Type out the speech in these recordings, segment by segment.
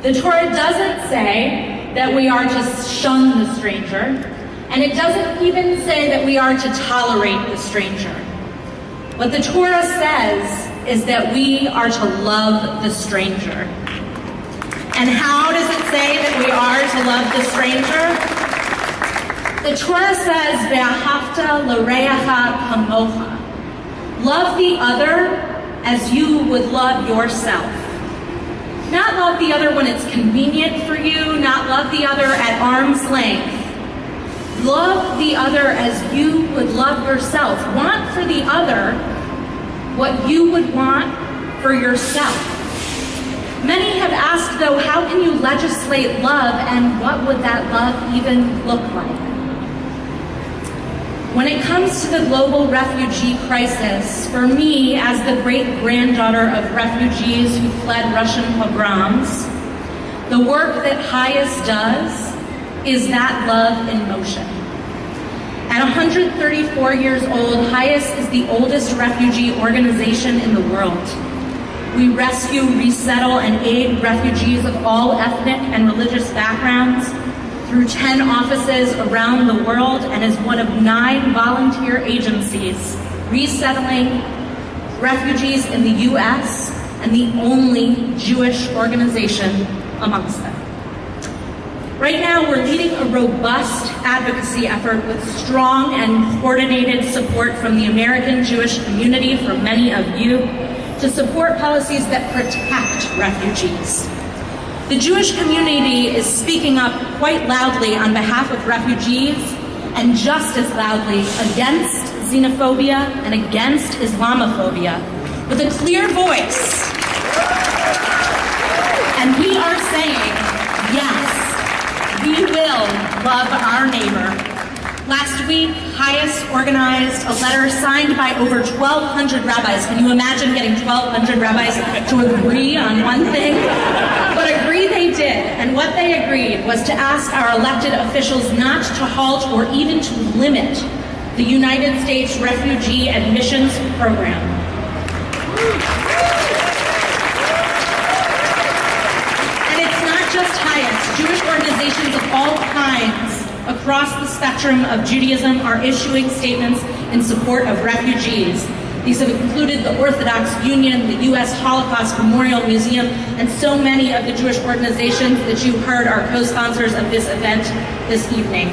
The Torah doesn't say that we are to shun the stranger, and it doesn't even say that we are to tolerate the stranger. What the Torah says is that we are to love the stranger. And how does it say that we are to love the stranger? The Torah says, "Ve'ahavta l'reacha kamocha." Love the other as you would love yourself. Not love the other when it's convenient for you, not love the other at arm's length. Love the other as you would love yourself. Want for the other what you would want for yourself. Many have asked, though, how can you legislate love, and what would that love even look like? When it comes to the global refugee crisis, for me, as the great-granddaughter of refugees who fled Russian pogroms, the work that HIAS does is that love in motion. At 134 years old, HIAS is the oldest refugee organization in the world. We rescue, resettle, and aid refugees of all ethnic and religious backgrounds through 10 offices around the world, and is one of 9 volunteer agencies resettling refugees in the US, and the only Jewish organization amongst them. Right now, we're leading a robust advocacy effort with strong and coordinated support from the American Jewish community, from many of you, to support policies that protect refugees. The Jewish community is speaking up quite loudly on behalf of refugees, and just as loudly against xenophobia and against Islamophobia, with a clear voice. And we are saying, yes, we will love our neighbor. Last week, HIAS organized a letter signed by over 1,200 rabbis. Can you imagine getting 1,200 rabbis to agree on one thing? But agree they did, and what they agreed was to ask our elected officials not to halt or even to limit the United States Refugee Admissions Program. And it's not just HIAS. Jewish organizations of all kinds across the spectrum of Judaism are issuing statements in support of refugees. These have included the Orthodox Union, the U.S. Holocaust Memorial Museum, and so many of the Jewish organizations that you heard are co-sponsors of this event this evening.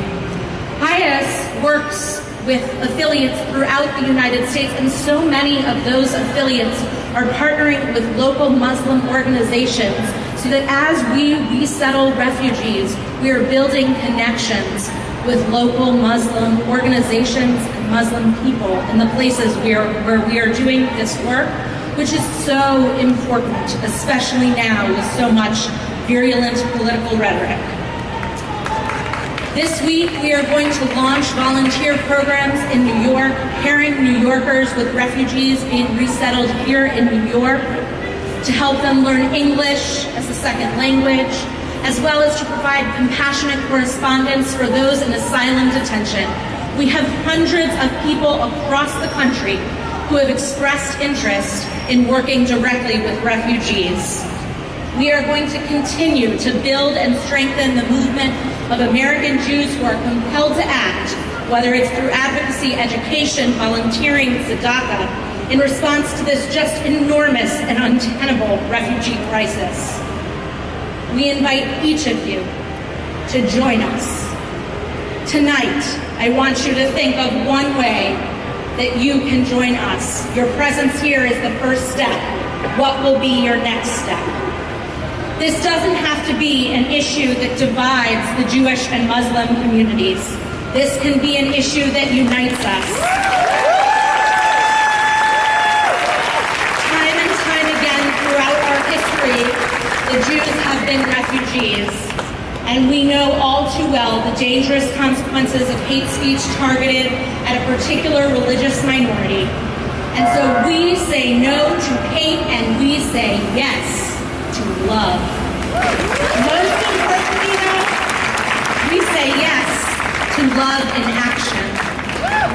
HIAS works with affiliates throughout the United States, and so many of those affiliates are partnering with local Muslim organizations so that as we resettle refugees, we are building connections with local Muslim organizations and Muslim people in the places where we are doing this work, which is so important, especially now with so much virulent political rhetoric. This week, we are going to launch volunteer programs in New York, pairing New Yorkers with refugees being resettled here in New York to help them learn English as a second language, as well as to provide compassionate correspondence for those in asylum detention. We have hundreds of people across the country who have expressed interest in working directly with refugees. We are going to continue to build and strengthen the movement of American Jews who are compelled to act, whether it's through advocacy, education, volunteering, tzedakah, in response to this just enormous and untenable refugee crisis. We invite each of you to join us. Tonight, I want you to think of one way that you can join us. Your presence here is the first step. What will be your next step? This doesn't have to be an issue that divides the Jewish and Muslim communities. This can be an issue that unites us. Time and time again throughout our history, the Jews have been refugees. And we know all too well the dangerous consequences of hate speech targeted at a particular religious minority. And so we say no to hate, and we say yes to love. Most importantly, though, we say yes to love in action.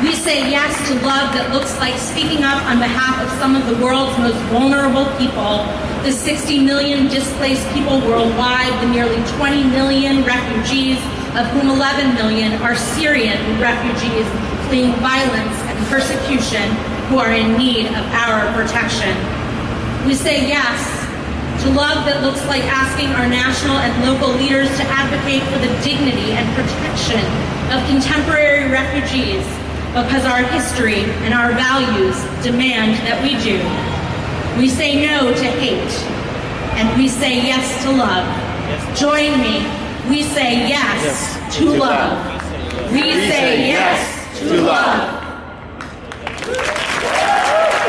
We say yes to love that looks like speaking up on behalf of some of the world's most vulnerable people the 60 million displaced people worldwide, the nearly 20 million refugees, of whom 11 million are Syrian refugees fleeing violence and persecution who are in need of our protection. We say yes to love that looks like asking our national and local leaders to advocate for the dignity and protection of contemporary refugees, because our history and our values demand that we do. We say no to hate, and we say yes to love. Join me. We say yes to love. We say yes to love.